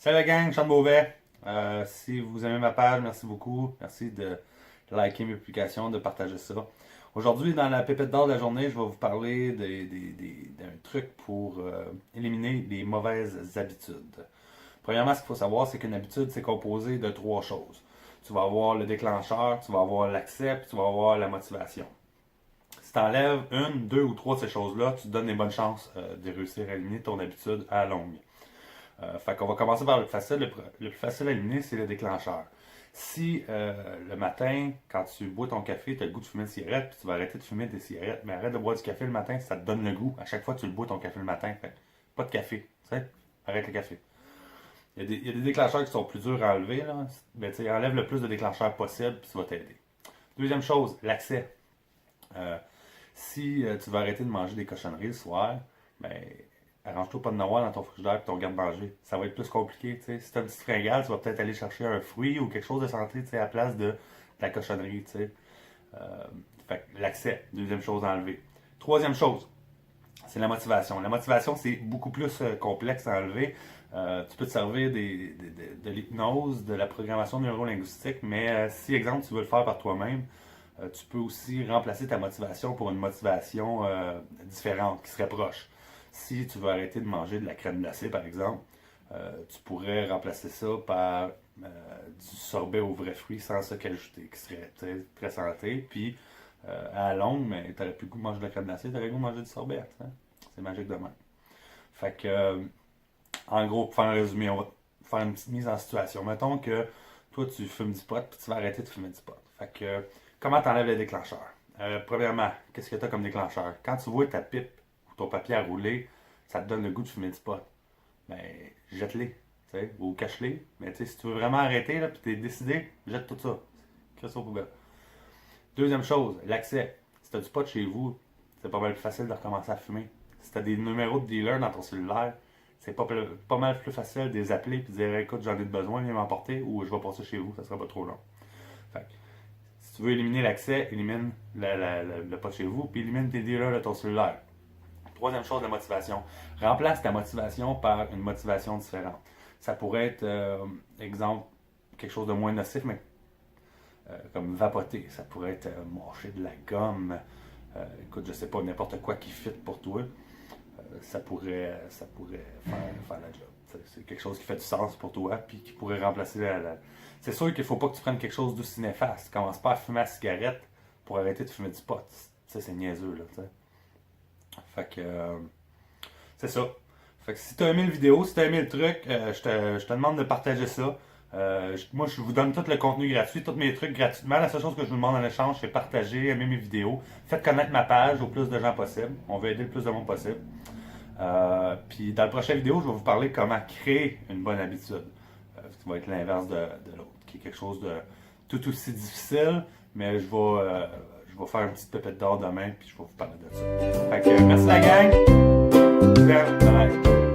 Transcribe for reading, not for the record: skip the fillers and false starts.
Salut la gang, Sean Beauvais. Si vous aimez ma page, merci beaucoup. Merci de liker mes publications, de partager ça. Aujourd'hui, dans la pépite d'or de la journée, je vais vous parler d'un truc pour éliminer les mauvaises habitudes. Premièrement, ce qu'il faut savoir, c'est qu'une habitude, c'est composé de trois choses. Tu vas avoir le déclencheur, tu vas avoir l'accès, puis tu vas avoir la motivation. Si tu enlèves une, deux ou trois de ces choses-là, tu te donnes des bonnes chances de réussir à éliminer ton habitude à longue. Fait qu'on va commencer par le plus facile. Le plus facile à éliminer, c'est le déclencheur. Si le matin, quand tu bois ton café, tu as le goût de fumer une cigarette, puis tu vas arrêter de fumer des cigarettes, mais arrête de boire du café le matin, ça te donne le goût. À chaque fois que tu le bois ton café le matin, fait pas de café. Tu sais, arrête le café. Il y a des déclencheurs qui sont plus durs à enlever. Là. Ben, enlève le plus de déclencheurs possible, puis ça va t'aider. Deuxième chose, l'accès. Euh, si tu veux arrêter de manger des cochonneries le soir, ben, arrange-toi pas de n'avoir dans ton frigidaire et ton garde-manger. Ça va être plus compliqué. T'sais. Si tu as une petite fringale, tu vas peut-être aller chercher un fruit ou quelque chose de santé à la place de la cochonnerie. Euh, fait l'accès, deuxième chose à enlever. Troisième chose, c'est la motivation. La motivation, c'est beaucoup plus complexe à enlever. Tu peux te servir de l'hypnose, de la programmation neurolinguistique, mais si, exemple, tu veux le faire par toi-même, tu peux aussi remplacer ta motivation pour une motivation différente, qui serait proche. Si tu veux arrêter de manger de la crème glacée, par exemple, tu pourrais remplacer ça par du sorbet aux vrais fruits sans sucre ajouté, qui serait très santé. Puis, à la longue, mais tu n'aurais plus le goût de manger de la crème glacée, tu aurais le goût de manger du sorbet. Hein? C'est magique de même. Fait que, en gros, pour faire un résumé, on va faire une petite mise en situation. Mettons que toi, tu fumes du pot, puis tu vas arrêter de fumer du pot. Fait que, comment t'enlèves les déclencheurs? Premièrement, qu'est-ce que tu as comme déclencheur? Quand tu vois ta pipe ou ton papier à rouler, ça te donne le goût de fumer du pot. Ben, jette-les, ou cache-les. Mais si tu veux vraiment arrêter, puis tu es décidé, jette tout ça. Crée ça au poubelle. Deuxième chose, l'accès. Si tu as du pot chez vous, c'est pas mal plus facile de recommencer à fumer. Si tu as des numéros de dealer dans ton cellulaire, c'est pas mal plus facile de les appeler et de dire écoute, j'en ai besoin, viens m'emporter ou je vais passer chez vous, ça sera pas trop long. Fait que, si tu veux éliminer l'accès, élimine le pot chez vous puis élimine tes dealers de ton cellulaire. Troisième chose, la motivation. Remplace ta motivation par une motivation différente. Ça pourrait être, exemple, quelque chose de moins nocif, mais comme vapoter. Ça pourrait être mâcher de la gomme. Écoute, je sais pas, n'importe quoi qui fit pour toi. Ça pourrait faire la job. C'est quelque chose qui fait du sens pour toi, puis qui pourrait remplacer C'est sûr qu'il ne faut pas que tu prennes quelque chose d'aussi néfaste. Commence pas à fumer la cigarette pour arrêter de fumer du pot. C'est niaiseux, là, t'sais. Fait que, c'est ça. Fait que si tu as aimé la vidéo, si tu as aimé le truc, je te demande de partager ça. Moi, je vous donne tout le contenu gratuit, tous mes trucs gratuitement. La seule chose que je vous demande en échange, c'est partager, aimer mes vidéos. Faites connaître ma page au plus de gens possible. On veut aider le plus de monde possible. Puis dans la prochaine vidéo, je vais vous parler comment créer une bonne habitude. Qui va être l'inverse de l'autre, qui est quelque chose de tout aussi difficile, mais je vais faire une petite pépette d'or demain, puis je vais vous parler de ça. Fait que merci la gang! Bye bye!